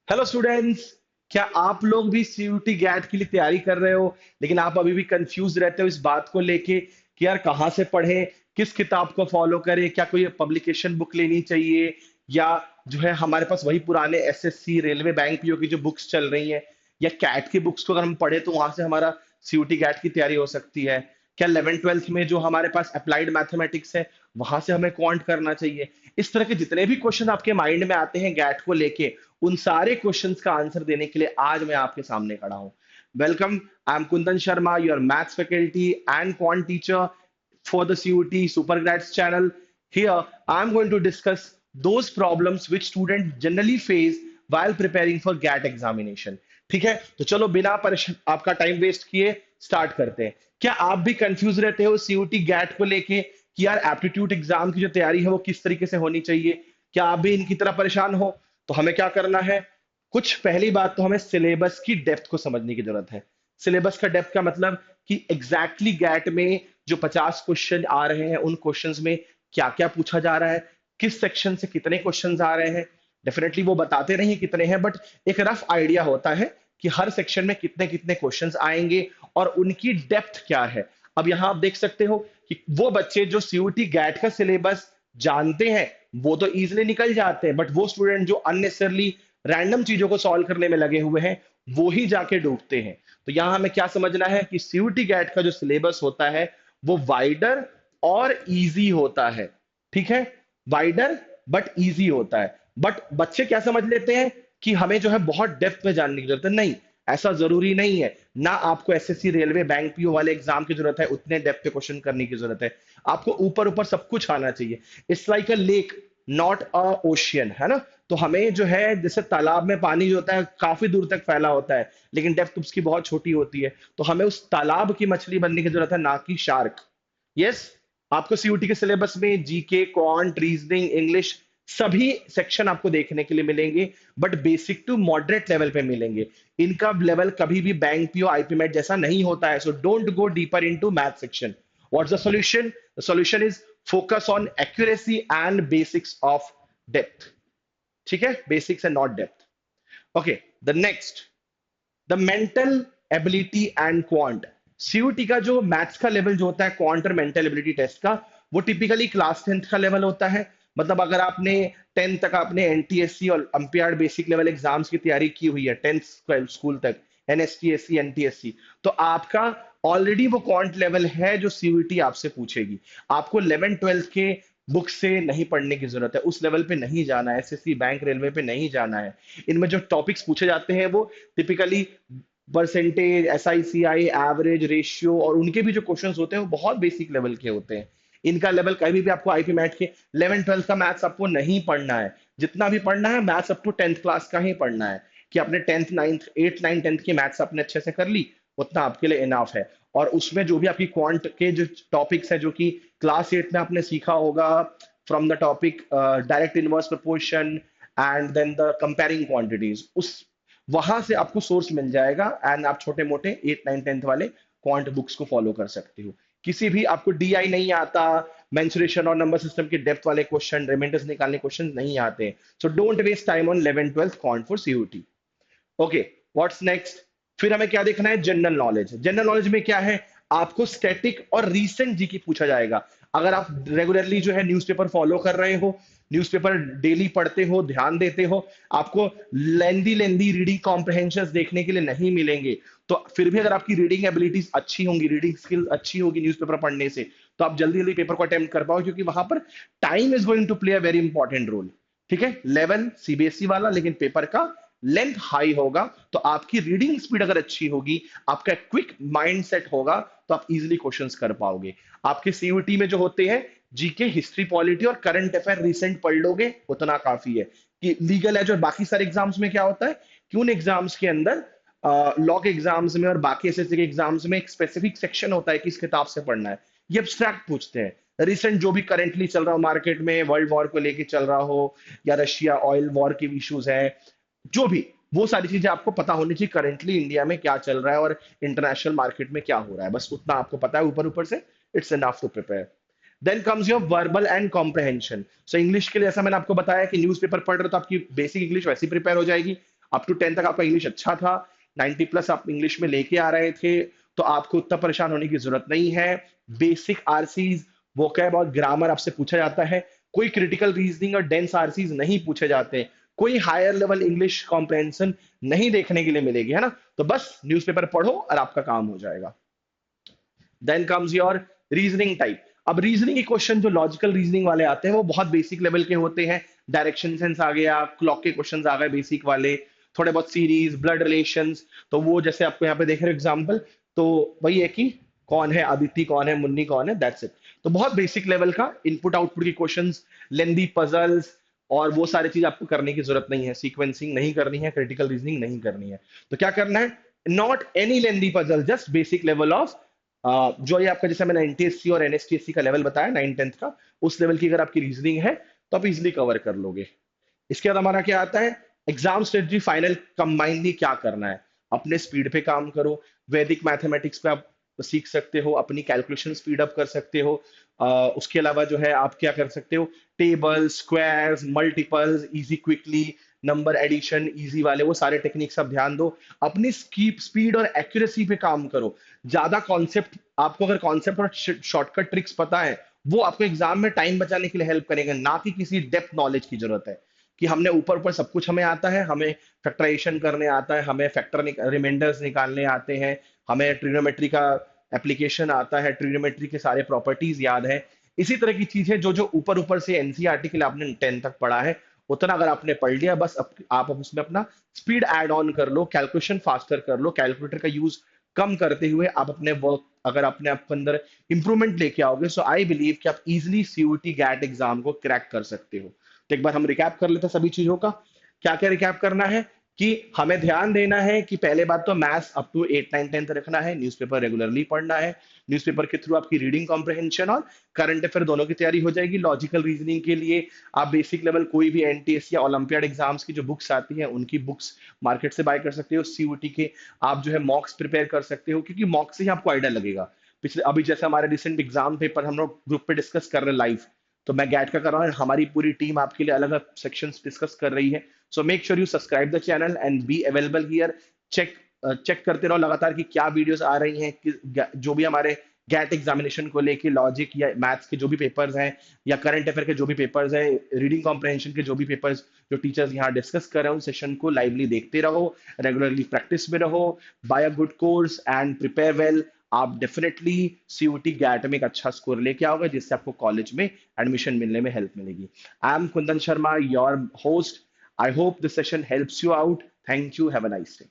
Hello students. क्या आप लोग भी सीयूटी गैट के लिए तैयारी कर रहे हो, लेकिन आप अभी भी कंफ्यूज रहते हो इस बात को लेके कि यार कहाँ से पढ़ें, किस किताब को फॉलो करें, क्या कोई पब्लिकेशन बुक लेनी चाहिए, या जो है हमारे पास वही पुराने एसएससी रेलवे बैंक पीओ की जो बुक्स चल रही हैं, या कैट की बुक्स को अगर हम पढ़े तो वहां से हमारा सीयूटी गैट की तैयारी हो सकती है। क्या 11th 12th में जो हमारे पास अप्लाइड मैथमेटिक्स है वहां से हमें क्वांट करना चाहिए। इस तरह के जितने भी क्वेश्चन आपके माइंड में आते हैं गैट को लेके, उन सारे क्वेश्चंस का आंसर देने के लिए आज मैं आपके सामने खड़ा हूं। Welcome, I am Kundan Sharma, your maths faculty and quant teacher for the CUT Supergrads channel. Here, I'm going to discuss those problems which students generally face while preparing for GAT examination. ठीक है, तो चलो बिना परेशान आपका टाइम वेस्ट किए start करते हैं। क्या आप भी कंफ्यूज रहते हो सीयूटी गैट को लेके कि यार एप्टीट्यूड एग्जाम की जो तैयारी है वो किस तरीके से होनी चाहिए? क्या आप भी इनकी तरह परेशान हो? तो हमें क्या करना है? कुछ पहली बात तो हमें सिलेबस की डेप्थ को समझने की जरूरत है। सिलेबस का डेप्थ का मतलब कि एग्जैक्टली गैट में जो 50 क्वेश्चन आ रहे हैं उन क्वेश्चंस में क्या क्या पूछा जा रहा है, किस सेक्शन से कितने क्वेश्चंस आ रहे हैं। डेफिनेटली वो बताते नहीं कितने हैं, बट एक रफ आइडिया होता है कि हर सेक्शन में कितने कितने क्वेश्चंस आएंगे और उनकी डेप्थ क्या है। अब यहां आप देख सकते हो कि वो बच्चे जो सीयूटी गैट का सिलेबस जानते हैं वो तो इजिली निकल जाते हैं, बट वो स्टूडेंट जो अननेसेसरली रैंडम चीजों को सॉल्व करने में लगे हुए हैं वो ही जाके डूबते हैं। तो यहां हमें क्या समझना है कि सीयूटी गैट का जो सिलेबस होता है वो वाइडर और इजी होता है। ठीक है, वाइडर बट इजी होता है। बट बच्चे क्या समझ लेते हैं कि हमें जो है बहुत डेप्थ में जानने की जरूरत है। नहीं, ऐसा जरूरी नहीं है। ना आपको एसएससी रेलवे बैंक पीओ वाले एग्जाम की जरूरत है उतने डेप्थ पे क्वेश्चन करने की जरूरत है। आपको ऊपर ऊपर सब कुछ आना चाहिए। It's like a lake, not a ocean, है ना। तो हमें जो है जैसे तालाब में पानी जो होता है काफी दूर तक फैला होता है, लेकिन डेप्थ उसकी बहुत छोटी होती है। तो हमें उस तालाब की मछली बनने की जरूरत है, ना कि शार्क। यस, आपको सीयूटी के सिलेबस में जीके, क्वांट, रीजनिंग, इंग्लिश सभी सेक्शन आपको देखने के लिए मिलेंगे, but basic to moderate level पे मिलेंगे। इनका लेवल कभी भी बैंक पीओ आईपीमेट जैसा नहीं होता है। So don't go deeper into math section. What's the solution? The solution is focus on accuracy and basics of depth. ठीक है, basics and not depth. Okay, the next, the mental ability and quant. CUT का जो maths का level जो होता है quant और mental ability test का, वो टिपिकली क्लास 10th का लेवल होता है। मतलब अगर आपने 10th तक आपने एनटीएससी और अंपियार्ड बेसिक लेवल एग्जाम्स की तैयारी की हुई है, 10th स्कूल तक, एनएसटीएससी, एनटीएससी, तो आपका ऑलरेडी वो क्वांट लेवल है जो सीयूटी आपसे पूछेगी। आपको 11th 12th के बुक से नहीं पढ़ने की जरूरत है, उस लेवल पे नहीं जाना है, एसएससी बैंक रेलवे पे नहीं जाना है। इनमें जो टॉपिक्स पूछे जाते हैं वो टिपिकली परसेंटेज, एसआईसीआई, एवरेज, रेशियो, और उनके भी जो क्वेश्चंस होते हैं वो बहुत बेसिक लेवल के होते हैं। इनका लेवल कभी भी आपको आईपी मैथ के 11th 12th का मैथ्स आपको नहीं पढ़ना है। जितना भी पढ़ना है maths up to 10th class का ही पढ़ना है, कि अपने 10th 9th 8th 9th 10th की मैथ्स आपने अच्छे से कर ली, उतना आपके लिए इनाफ है। और उसमें जो भी आपकी क्वांट के जो टॉपिक्स है जो कि क्लास 8 में आपने सीखा होगा, from the topic direct inverse proportion and then the comparing quantities, उस वहां से आपको सोर्स मिल जाएगा एंड आप छोटे मोटे 8 9 10th वाले क्वांट बुक्स को फॉलो कर सकते हो। किसी भी आपको डीआई नहीं आता, मेंसुरेशन और नंबर सिस्टम के डेप्थ वाले क्वेश्चन, रिमाइंडर्स निकालने क्वेश्चन नहीं आते। So don't waste time on 11th 12th quant for CUT. Okay, what's next? फिर हमें क्या देखना है? General knowledge. जनरल नॉलेज में क्या है? आपको स्टैटिक और रीसेंट जीके पूछा जाएगा। अगर आप रेगुलरली जो है न्यूज़पेपर फॉलो कर रहे हो, न्यूज़पेपर डेली पढ़ते हो, ध्यान देते हो, आपको लेंदी लेंदी रीडिंग कॉम्प्रहेंशन देखने के लिए नहीं मिलेंगे। तो फिर भी अगर आपकी रीडिंग एबिलिटीज अच्छी होंगी, रीडिंग स्किल अच्छी होगी न्यूज़पेपर पढ़ने से, तो आप जल्दी जल्दी पेपर को अटेम्प्ट कर पाओ, क्योंकि वहां पर time is going to play a very important role. ठीक है, लेवल सीबीएसई वाला, लेकिन पेपर का लेंथ हाई होगा। तो आपकी रीडिंग स्पीड अगर अच्छी होगी, आपका क्विक माइंड सेट होगा, तो आप इजीली क्वेश्चंस कर पाओगे। आपके सीयूटी में जो होते हैं जीके, हिस्ट्री, पॉलिटी और करंट अफेयर रिसेंट पढ़ लोगे उतना काफी है। कि लीगल है जो बाकी सारे एग्जाम्स में क्या होता है कि उन एग्जाम्स के अंदर, लॉ के एग्जाम्स में और बाकी एसएससी के एग्जाम्स में एक स्पेसिफिक सेक्शन होता है कि इस किताब से पढ़ना है। ये एब्स्ट्रैक्ट पूछते हैं। रिसेंट जो भी करेंटली चल रहा हो मार्केट में, वर्ल्ड वॉर को लेके चल रहा हो, या रशिया ऑयल वॉर के इश्यूज है, जो भी, वो सारी चीजें आपको पता होनी चाहिए। करेंटली इंडिया में क्या चल रहा है और इंटरनेशनल मार्केट में क्या हो रहा है, बस उतना आपको पता है ऊपर ऊपर से। It's enough to prepare. Then comes your verbal and comprehension. So English के लिए ऐसा मैंने आपको बताया कि न्यूज़पेपर पढ़ रहे हो तो आपकी बेसिक इंग्लिश वैसी प्रिपेयर हो जाएगी। अप टू 10 तक आपका इंग्लिश अच्छा था, 90 प्लस आप इंग्लिश में लेके आ रहे थे, तो आपको उतना परेशान होने की जरूरत नहीं है। बेसिक आरसीज, वोकैब और ग्रामर आपसे पूछा जाता है। कोई क्रिटिकल रीजनिंग और डेंस आरसीज नहीं पूछे जाते। कोई हायर लेवल इंग्लिश कॉम्प्रहेंशन नहीं देखने के लिए मिलेगी, है ना। तो बस न्यूज़पेपर पढ़ो और आपका काम हो जाएगा। Then comes your reasoning type. अब रीजनिंग के क्वेश्चन जो लॉजिकल रीजनिंग वाले आते हैं वो बहुत बेसिक लेवल के होते हैं। डायरेक्शन सेंस आ गया, क्लॉक के क्वेश्चंस आ गए बेसिक वाले, थोड़े बहुत सीरीज, ब्लड रिलेशंस। तो वो जैसे आपको यहाँ पे देख रहे हो एग्जांपल, तो वही है कि कौन है अदिति, कौन है मुन्नी, कौन है, दैट्स इट। तो बहुत बेसिक लेवल का इनपुट आउटपुट के क्वेश्चंस, लेंदी पजल्स, और वो सारी चीज आपको करने की जरूरत नहीं है। सीक्वेंसिंग नहीं करनी है, क्रिटिकल रीजनिंग नहीं करनी है। तो क्या करना है, not any lengthy puzzle, just basic level of जो ये आपका, जैसे मैंने एनटीएससी और एनएसटीएससी का लेवल बताया 9th-10th का, उस लेवल की अगर आपकी रीजनिंग है तो आप इजिली कवर कर लोगे। इसके बाद हमारा क्या आता है, एग्जाम स्ट्रेटजी फाइनल कंबाइनली क्या करना है। अपने स्पीड पे काम करो। वैदिक मैथमेटिक्स पे आप सीख सकते हो, अपनी कैलकुलेशन स्पीड अप कर सकते हो। उसके अलावा जो है आप क्या कर सकते हो, table, squares, multiples, easy quickly, number addition, easy वाले वो सारे टेक्निक्स आप ध्यान दो। अपनी स्पीड और एक्यूरेसी पे काम करो। ज्यादा कॉन्सेप्ट, आपको अगर कॉन्सेप्ट और शॉर्टकट ट्रिक्स पता है, वो आपको एग्जाम में टाइम बचाने के लिए हेल्प करेगा, ना कि किसी डेप्थ नॉलेज की जरूरत है कि हमने ऊपर ऊपर सब कुछ हमें आता है, हमें फैक्टराइजेशन करने आता है, हमें रिमाइंडर्स निकालने आते हैं, हमें ट्रिग्नोमेट्री का एप्लीकेशन आता है, ट्रिग्नोमेट्री के सारे प्रॉपर्टीज याद है। इसी तरह की चीजें जो जो ऊपर ऊपर से एनसीईआरटी के लिए आपने 10 तक पढ़ा है, उतना अगर आपने पढ़ लिया, बस आप अब उसमें अपना स्पीड ऐड ऑन कर लो, कैलकुलेशन फास्टर कर लो, कैलकुलेटर का यूज कम करते हुए आप अपने वर्क, अगर अपने आपके अंदर इंप्रूवमेंट लेके आओगे, सो आई बिलीव कि आप इजिली सीयूटी गैट एग्जाम को क्रैक कर सकते हो। तो एक बार हम रिकैप कर लेते हैं सभी चीजों का। क्या क्या रिकैप करना है कि हमें ध्यान देना है कि पहले बात तो मैथ्स अप टू 8 9 10 रखना है, न्यूज़पेपर रेगुलरली पढ़ना है। न्यूज़पेपर के थ्रू आपकी रीडिंग कॉम्प्रहेंशन और करंट अफेयर दोनों की तैयारी हो जाएगी। लॉजिकल रीजनिंग के लिए आप बेसिक लेवल कोई भी एनटीएस या ओलंपियाड एग्जाम्स की जो बुक्स आती हैं उनकी बुक्स मार्केट से बाय कर सकते हो। सीयूटी के आप जो है मॉक्स प्रिपेयर कर सकते हो, क्योंकि मॉक से ही आपको आइडिया लगेगा। पिछले अभी जैसे हमारे रिसेंट एग्जाम पेपर हम लोग ग्रुप पे डिस्कस कर रहे हैं लाइव, तो मैं गैट का कर रहा हूँ, हमारी पूरी टीम आपके लिए अलग अलग सेक्शंस डिस्कस कर रही है। So make sure you subscribe the channel and be available here. Check check करते रहो लगातार कि क्या वीडियोस आ रही हैं, जो भी हमारे गैट एग्जामिनेशन को लेके लॉजिक या मैथ्स के जो भी पेपर्स हैं, या करंट अफेयर के जो भी पेपर्स हैं, रीडिंग कॉम्प्रहेंशन के जो भी पेपर्स जो टीचर्स यहाँ डिस्कस कर रहे हैं, उन सेशन को लाइवली देखते रहो, रेगुलरली प्रैक्टिस में रहो, by a good course and prepare well. आप डेफिनेटली सीयूटी गैट में एक अच्छा स्कोर लेके आओगे, जिससे आपको कॉलेज में एडमिशन मिलने में हेल्प मिलेगी। I am Kundan Sharma, your host. I hope this session helps you out. Thank you, have a nice day.